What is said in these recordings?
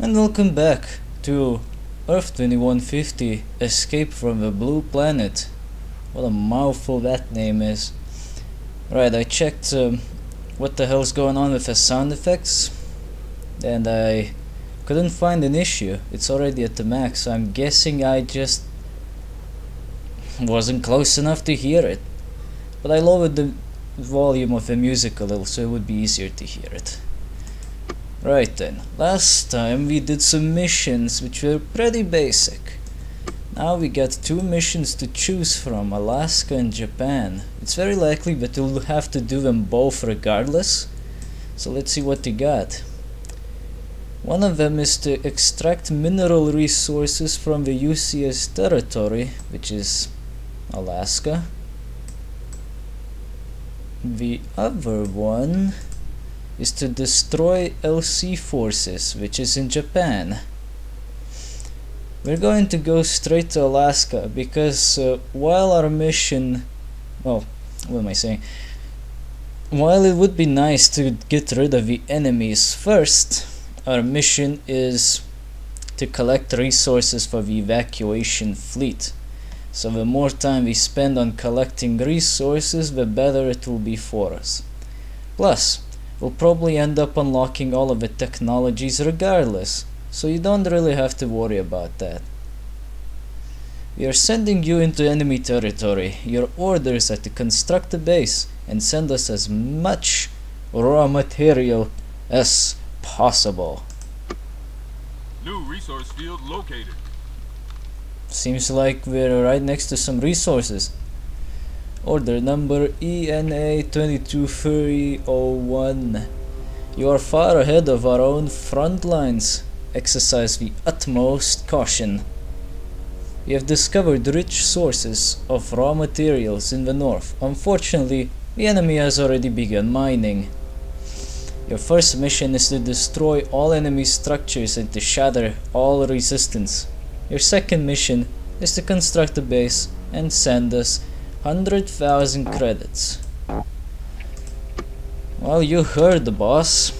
And welcome back to Earth 2150 Escape from the Blue Planet. What a mouthful that name is. Right, I checked what the hell's going on with the sound effects, and I couldn't find an issue. It's already at the max, so I'm guessing I just wasn't close enough to hear it. But I lowered the volume of the music a little so it would be easier to hear it. Right then, last time we did some missions which were pretty basic. Now we got two missions to choose from, Alaska and Japan. It's very likely that we'll have to do them both regardless. So let's see what we got. One of them is to extract mineral resources from the UCS territory, which is Alaska. The other one is to destroy LC forces, which is in Japan. We're going to go straight to Alaska because while our mission, well, what am I saying? While it would be nice to get rid of the enemies first, our mission is to collect resources for the evacuation fleet. So the more time we spend on collecting resources, the better it will be for us. Plus, we'll probably end up unlocking all of the technologies regardless, so you don't really have to worry about that. We are sending you into enemy territory. Your orders are to construct a base and send us as much raw material as possible. New resource field located. Seems like we're right next to some resources. Order number ENA 223001. You are far ahead of our own front lines. Exercise the utmost caution. We have discovered rich sources of raw materials in the north. Unfortunately, the enemy has already begun mining. Your first mission is to destroy all enemy structures and to shatter all resistance. Your second mission is to construct a base and send us 100,000 credits. Well, you heard the boss.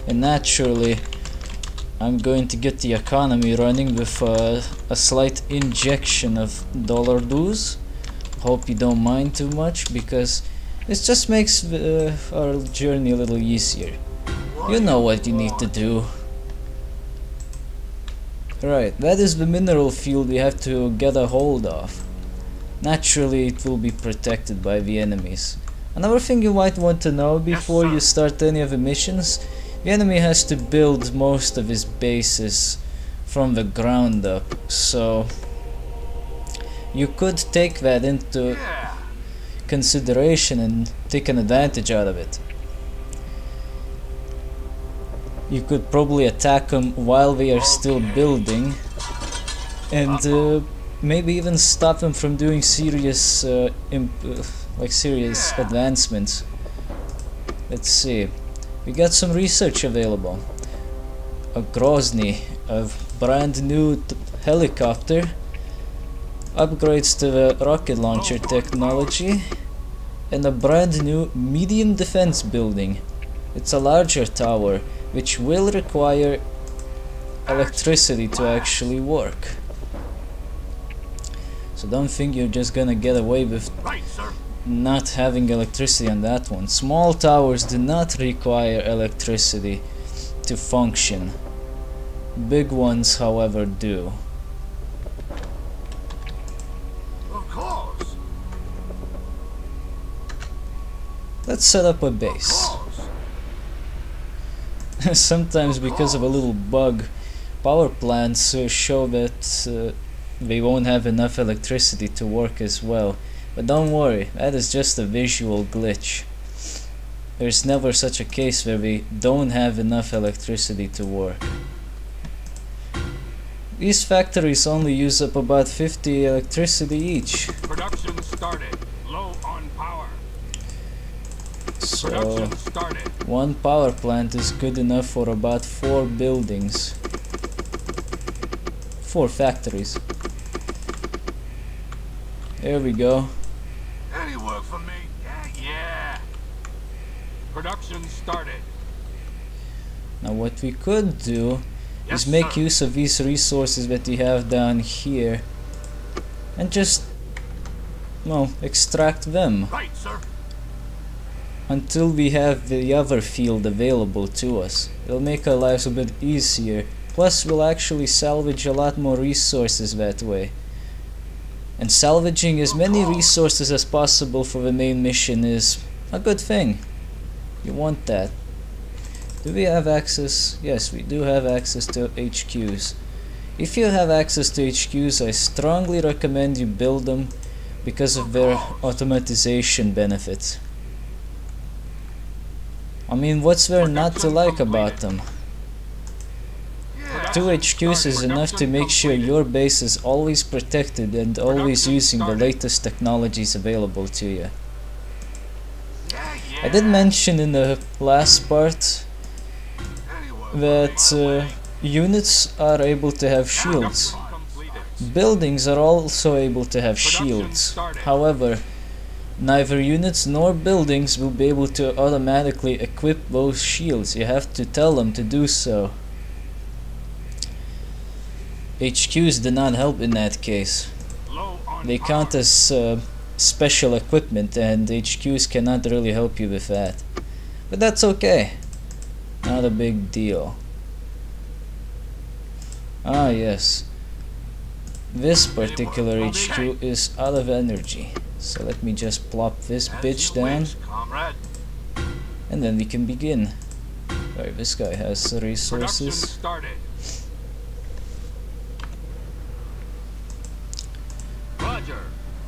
And naturally, I'm going to get the economy running with a slight injection of dollar dues. Hope you don't mind too much, because this just makes our journey a little easier. You know what you need to do. Right, that is the mineral field we have to get a hold of. Naturally, it will be protected by the enemies. Another thing you might want to know before you start any of the missions, the enemy has to build most of his bases from the ground up, so you could take that into consideration and take an advantage out of it. You could probably attack them while they are still building, and maybe even stop them from doing serious serious advancements. Let's see, we got some research available. A Grozny, a brand new helicopter, upgrades to the rocket launcher technology, and a brand new medium defense building. It's a larger tower which will require electricity to actually work. So don't think you're just gonna get away with not having electricity on that one. Small towers do not require electricity to function. Big ones, however, do. Of course. Let's set up a base. Sometimes, because of a little bug, power plants show that they won't have enough electricity to work as well. But don't worry, that is just a visual glitch. There's never such a case where we don't have enough electricity to work. These factories only use up about 50 electricity each. Production started. Low on power. So Production started. one power plant is good enough for about 4 buildings. 4 factories. There we go. Any work for me? Yeah. Production started. Now what we could do Yes, is make sir. use of these resources that we have down here and just, well, extract them Right, sir. until we have the other field available to us. It'll make our lives a bit easier. Plus we'll actually salvage a lot more resources that way. And salvaging as many resources as possible for the main mission is a good thing. You want that. Do we have access? Yes, we do have access to HQs. If you have access to HQs, I strongly recommend you build them because of their automatization benefits. I mean, what's there not to like about them? 2 HQs is enough to make sure your base is always protected and always using the latest technologies available to you. I did mention in the last part that units are able to have shields. Buildings are also able to have shields. However, neither units nor buildings will be able to automatically equip those shields. You have to tell them to do so. HQs do not help in that case. They count as special equipment, and HQs cannot really help you with that. But that's okay. Not a big deal. Ah yes. This particular HQ is out of energy. So let me just plop this bitch down. And then we can begin. Alright, this guy has resources.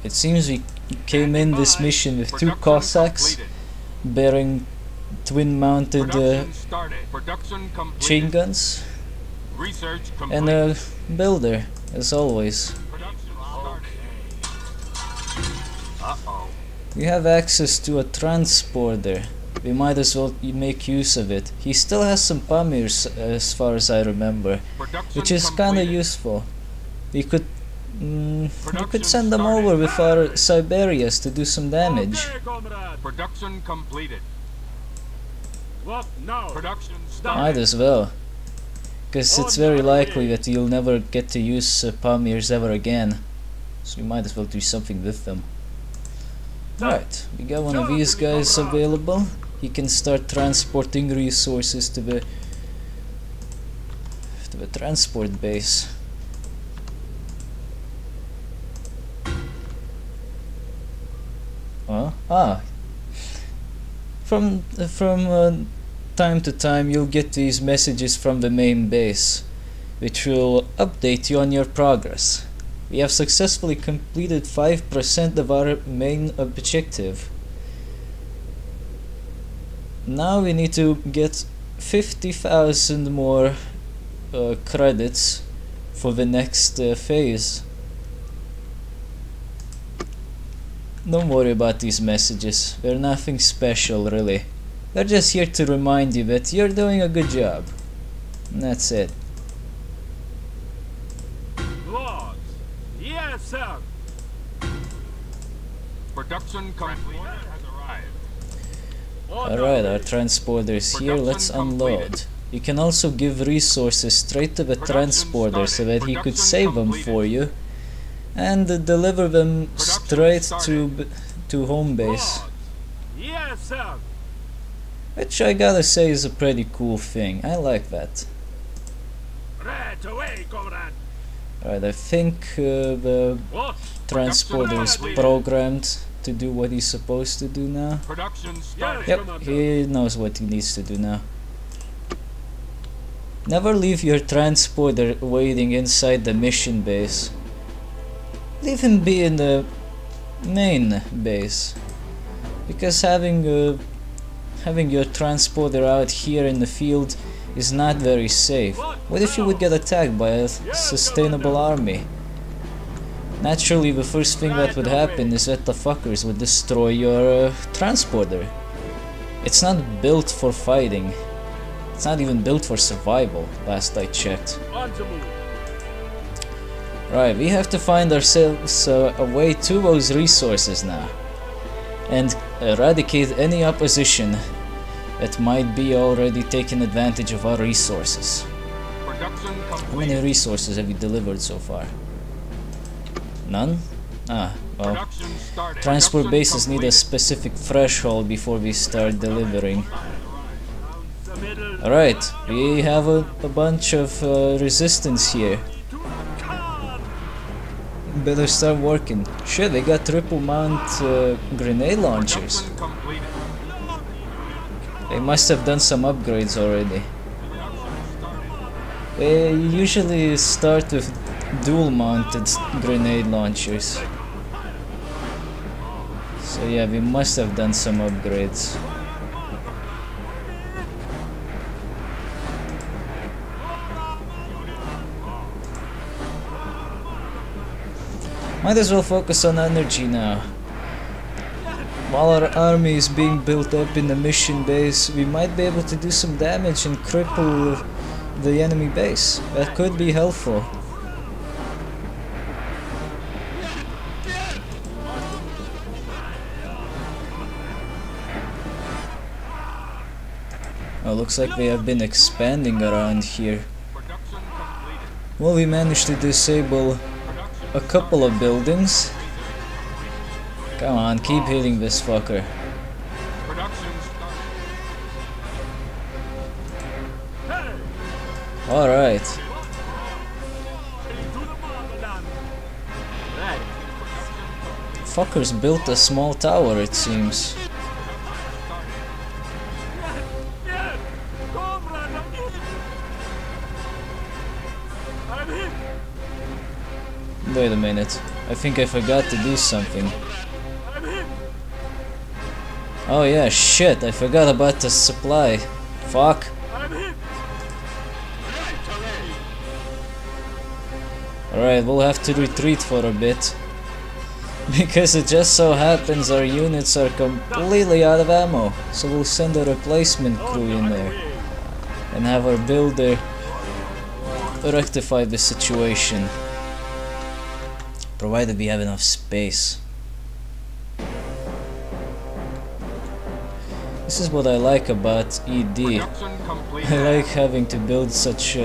It seems we came in this mission with 2 Cossacks bearing twin-mounted chain guns and a builder, as always. We have access to a transporter. We might as well make use of it. He still has some Pamirs, as far as I remember, which is kinda useful. We could send them over with our Siberias to do some damage. Production completed. What now? Production Might as well, because it's very likely that you'll never get to use Pamirs ever again. So we might as well do something with them. Right, we got one of these guys available. He can start transporting resources to the transport base. From time to time you'll get these messages from the main base, which will update you on your progress. We have successfully completed 5% of our main objective. Now we need to get 50,000 more credits for the next phase. Don't worry about these messages, they're nothing special really. They're just here to remind you that you're doing a good job. And that's it. Lord. Yes, sir. Production complete has arrived. Alright, our transporter is here, let's unload. You can also give resources straight to the transporter so that he could save them for you and deliver them straight to home base. Yes, sir. Which I gotta say is a pretty cool thing. I like that. Right away, comrade. Alright, I think the transporter is programmed to do what he's supposed to do now. Production started. Yep, he knows what he needs to do now. Never leave your transporter waiting inside the mission base. Leave him be in the main base. Because having your transporter out here in the field is not very safe. What if you would get attacked by a sustainable army? Naturally, the first thing that would happen is that the fuckers would destroy your transporter. It's not built for fighting. It's not even built for survival, last I checked. Right, we have to find ourselves a way to those resources now. And eradicate any opposition that might be already taking advantage of our resources. Production How complete. many resources have you delivered so far? None? Ah, well. Production started. Transport Production bases need a completed. specific threshold before we start delivering. Submitted. Alright, we have a bunch of resistance here. Better start working. Shit, they got triple mount grenade launchers. Production completed. They must have done some upgrades already. They usually start with dual mounted grenade launchers. So yeah, we must have done some upgrades. Might as well focus on energy now. While our army is being built up in the mission base, we might be able to do some damage and cripple the enemy base. That could be helpful. Oh, looks like they have been expanding around here. Production completed. Well, we managed to disable a couple of buildings. Come on, keep hitting this fucker. Production started. Alright. To the motherland. Right. Fuckers built a small tower, it seems. Yes. Comrade. I'm hit. Wait a minute. I think I forgot to do something. I'm hit. Oh yeah, shit, I forgot about the supply. Fuck. I'm hit. Alright, we'll have to retreat for a bit. Because it just so happens our units are completely out of ammo. So we'll send a replacement crew in there. And have our builder rectify the situation. Provided we have enough space. This is what I like about ED. Production completed. I like having to build such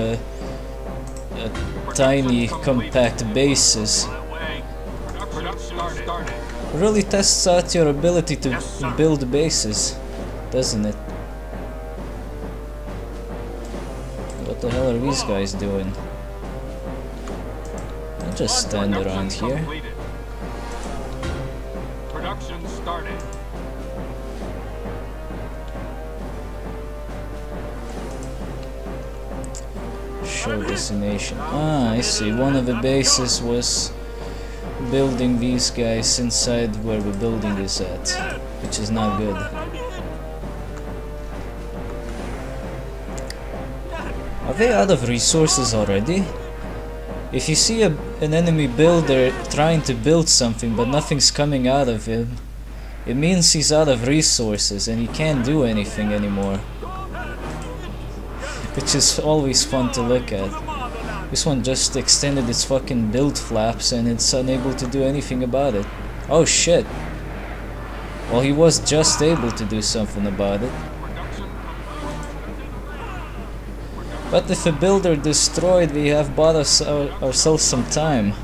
tiny, compact bases. Production started. Really tests out your ability to build bases, doesn't it? What the hell are these guys doing? I'll just stand around here. Completed. Production started. Show destination. Ah, I see. One of the bases was building these guys inside where the building is at, which is not good. Are they out of resources already? If you see an enemy builder trying to build something but nothing's coming out of him, it means he's out of resources and he can't do anything anymore. Which is always fun to look at. This one just extended its fucking build flaps and it's unable to do anything about it. Oh shit. Well, he was just able to do something about it. But if a builder destroyed, we have bought us ourselves some time.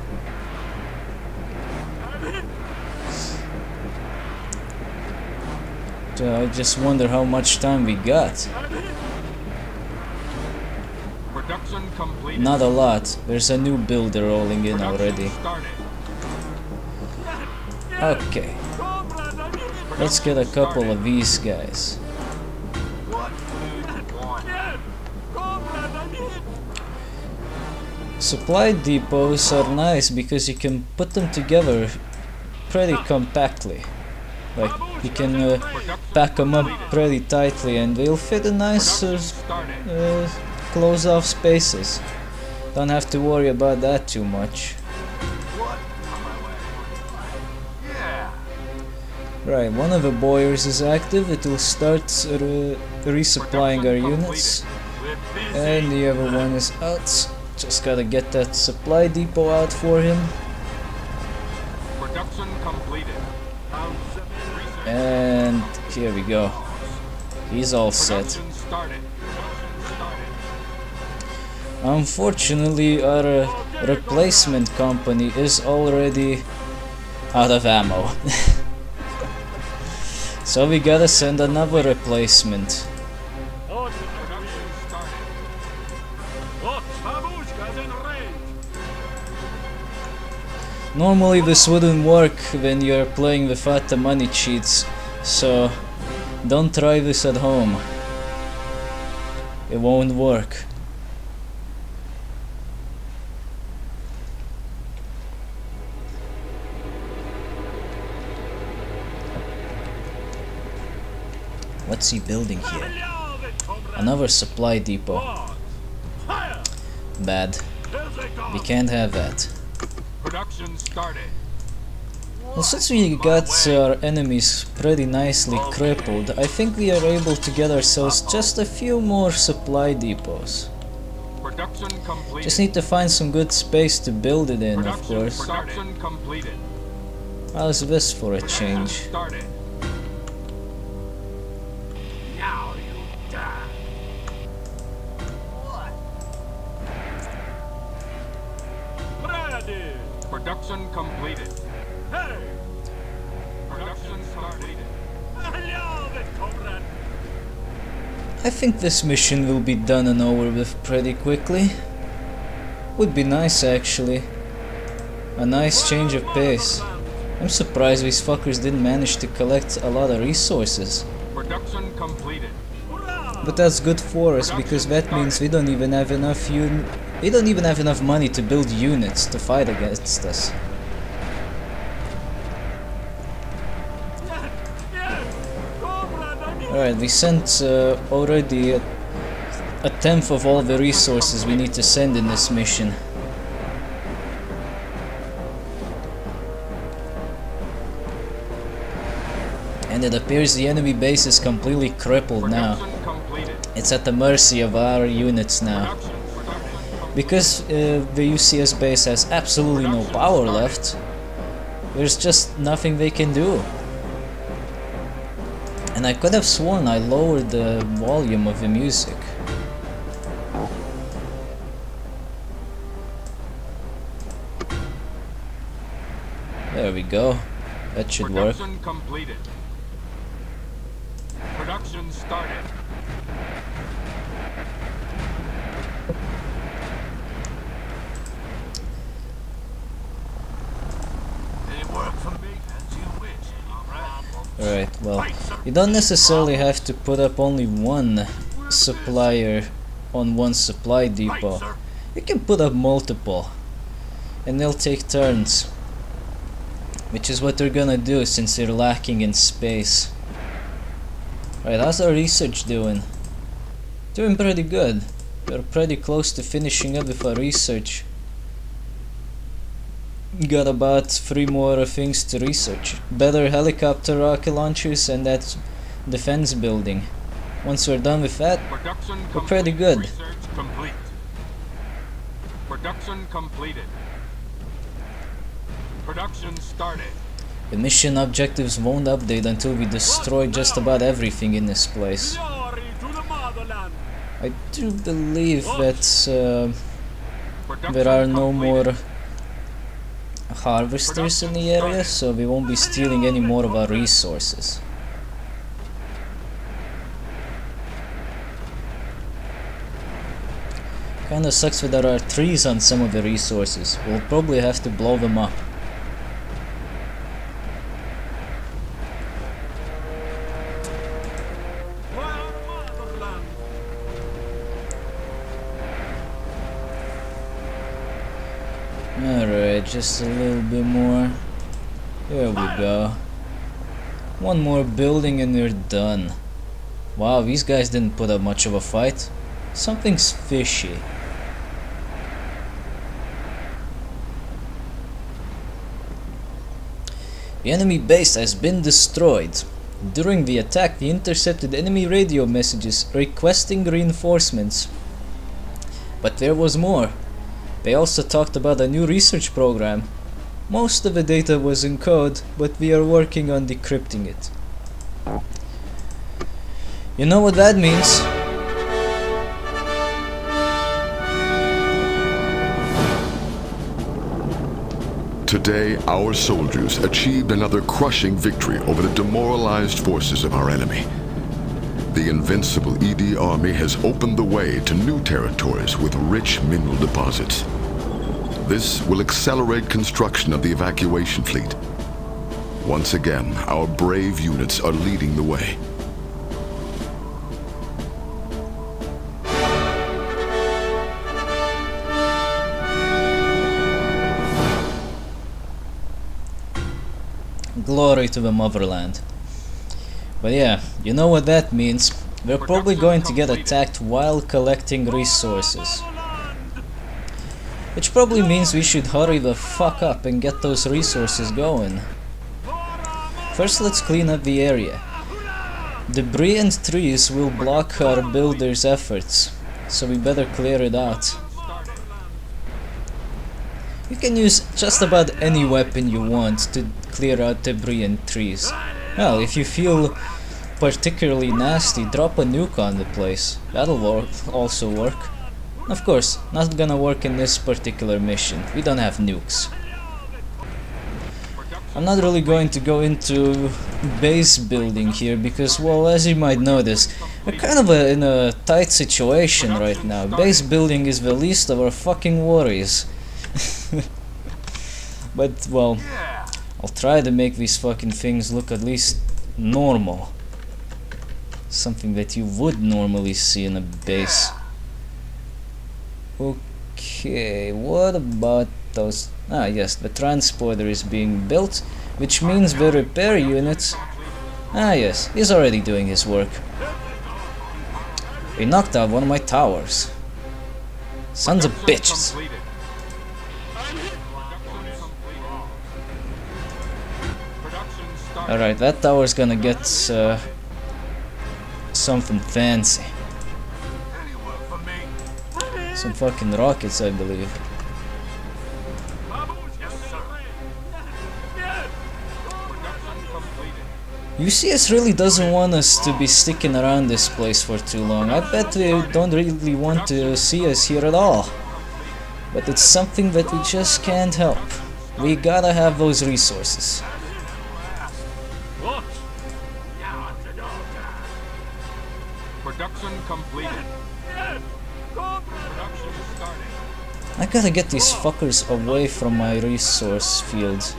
So I just wonder how much time we got. Production completed. Not a lot. There's a new builder rolling in already. Okay. Let's get a couple of these guys. Supply depots are nice because you can put them together pretty compactly. Like, you can pack them up pretty tightly and they'll fit in nice close off spaces. Don't have to worry about that too much. Right, one of the boilers is active. It will start resupplying our units. And the other one is out. Just gotta get that supply depot out for him. Production completed. And here we go. He's all set. Production started. Production started. Unfortunately, our replacement company is already out of ammo. So we gotta send another replacement. Production started. Normally this wouldn't work when you're playing without the money cheats, so don't try this at home. It won't work. What's he building here? Another supply depot. Bad. We can't have that. Production started. Well, since we got our enemies pretty nicely crippled, I think we are able to get ourselves just a few more supply depots. Production completed. Just need to find some good space to build it in, of course. Production completed. How's this for a change? Started. Now you die. Ready. Production completed. Hey. Production completed. I think this mission will be done and over with pretty quickly. Would be nice actually. A nice change of pace. I'm surprised these fuckers didn't manage to collect a lot of resources. Production completed. But that's good for us because that means we don't even have enough money to build units to fight against us. Alright, we sent already a tenth of all the resources we need to send in this mission. And it appears the enemy base is completely crippled now. It's at the mercy of our units now. Because the UCS base has absolutely no power left, there's just nothing they can do. And I could have sworn I lowered the volume of the music. There we go. That should work. Production completed. Production started. Alright, well, you don't necessarily have to put up only one supplier on one supply depot. You can put up multiple, and they'll take turns. Which is what they're gonna do since they're lacking in space. Alright, how's our research doing? Doing pretty good. We're pretty close to finishing up with our research. Got about 3 more things to research. Better helicopter rocket launchers and that defense building. Once we're done with that, we're pretty good. Research complete. Production completed. Production started. The mission objectives won't update until we destroy just about everything in this place. I do believe that there are no more harvesters in the area, so we won't be stealing any more of our resources. Kinda sucks that there are trees on some of the resources. We'll probably have to blow them up. Alright, just a little bit more. There we go. One more building and we're done. Wow, these guys didn't put up much of a fight. Something's fishy. The enemy base has been destroyed. During the attack, we intercepted enemy radio messages requesting reinforcements. But there was more. They also talked about a new research program. Most of the data was in code, but we are working on decrypting it. You know what that means? Today, our soldiers achieved another crushing victory over the demoralized forces of our enemy. The invincible ED army has opened the way to new territories with rich mineral deposits. This will accelerate construction of the evacuation fleet. Once again, our brave units are leading the way. Glory to the motherland. But yeah, you know what that means. We're probably going to get attacked while collecting resources. Which probably means we should hurry the fuck up and get those resources going. First, let's clean up the area. Debris and trees will block our builders' efforts, so we better clear it out. You can use just about any weapon you want to clear out debris and trees. Well, if you feel particularly nasty, drop a nuke on the place. That'll also work. Of course, not gonna work in this particular mission. We don't have nukes. I'm not really going to go into base building here because, well, as you might notice, we're kind of in a tight situation right now. Base building is the least of our fucking worries. But, well, I'll try to make these fucking things look at least normal. Something that you would normally see in a base. Okay, what about those? Ah, yes, the transporter is being built, which means the repair units. Ah, yes, he's already doing his work. He knocked out one of my towers. Sons of bitches. Alright, that tower's gonna get something fancy. Some fucking rockets, I believe. UCS really doesn't want us to be sticking around this place for too long. I bet they don't really want to see us here at all. But it's something that we just can't help. We gotta have those resources. Production completed. Production started. I gotta get these fuckers away from my resource fields.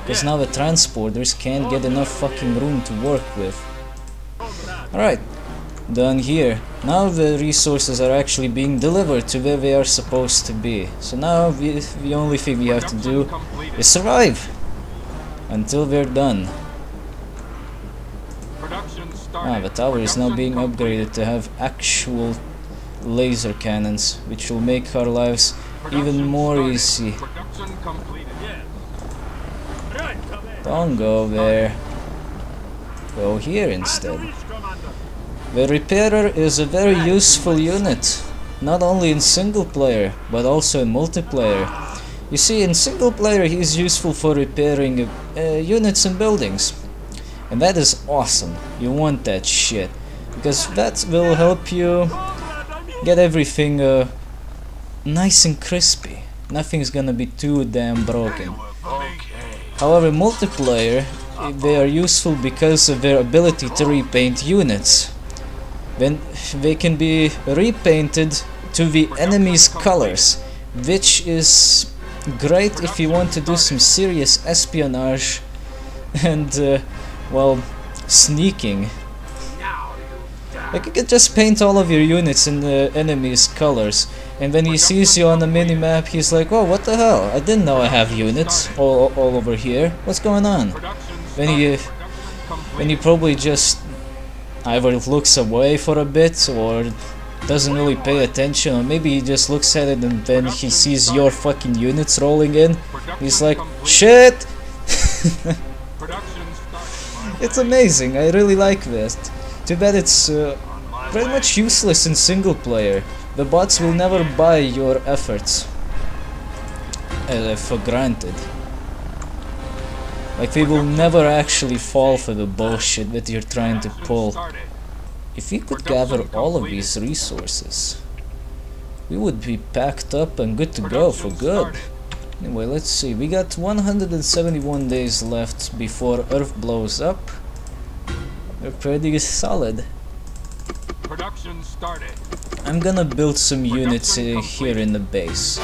Because now the transporters can't get enough fucking room to work with. Alright, done here. Now the resources are actually being delivered to where they are supposed to be. So now the only thing we have to do is survive until they're done. Ah, the tower is now being upgraded to have actual laser cannons, which will make our lives even more easy. Don't go there. Go here instead. The repairer is a very useful unit, not only in single player, but also in multiplayer. You see, in single player he is useful for repairing units and buildings. And that is awesome. You want that shit. Because that will help you get everything nice and crispy. Nothing's gonna be too damn broken. However, multiplayer, they are useful because of their ability to repaint units. Then they can be repainted to the enemy's colors, which is great if you want to do some serious espionage and well, sneaking. Like, you could just paint all of your units in the enemy's colors, and when he sees you on the minimap, he's like, oh, what the hell? I didn't know I have units all over here. What's going on? Then he probably just either looks away for a bit, or doesn't really pay attention, or maybe he just looks at it and then he sees your fucking units rolling in. He's like, shit! It's amazing, I really like this. Too bad it's pretty much useless in single player. The bots will never buy your efforts for granted. Like, they will never actually fall for the bullshit that you're trying to pull. If we could gather all of these resources, we would be packed up and good to go for good. Anyway, let's see. We got 171 days left before Earth blows up. We're pretty solid. Production started. I'm gonna build some units here in the base.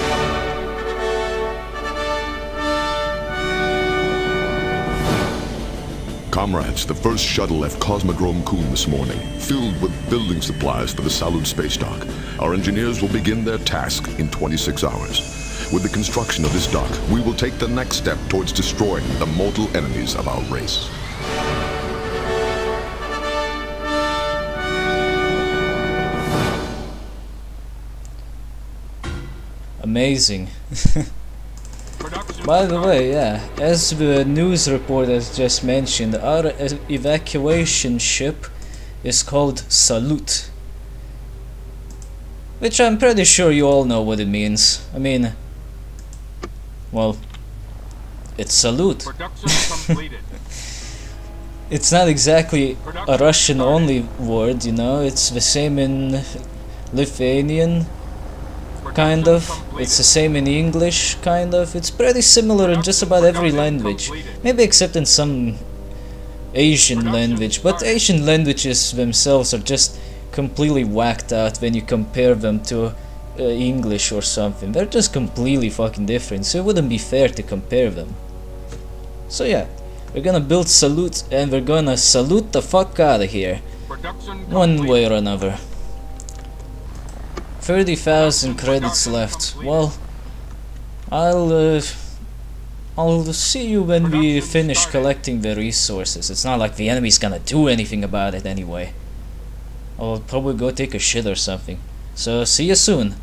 Comrades, the first shuttle left Cosmodrome Kun this morning, filled with building supplies for the Salud space dock. Our engineers will begin their task in 26 hours. With the construction of this dock, we will take the next step towards destroying the mortal enemies of our race. Amazing. By the way, yeah, as the news report has just mentioned, our evacuation ship is called Salute. Which I'm pretty sure you all know what it means. I mean, well, it's salute. It's not exactly a Russian-only word, you know, it's the same in Lithuanian, kind of. It's the same in English, kind of. It's pretty similar in just about every language. Maybe except in some Asian language, but Asian languages themselves are just completely whacked out when you compare them to English or something. They're just completely fucking different, so it wouldn't be fair to compare them. So yeah, we're gonna build Salute and we're gonna salute the fuck out of here. One way or another. 30,000 credits left. Well, I'll see you when we finish collecting the resources. It's not like the enemy's gonna do anything about it anyway. I'll probably go take a shit or something. So see you soon.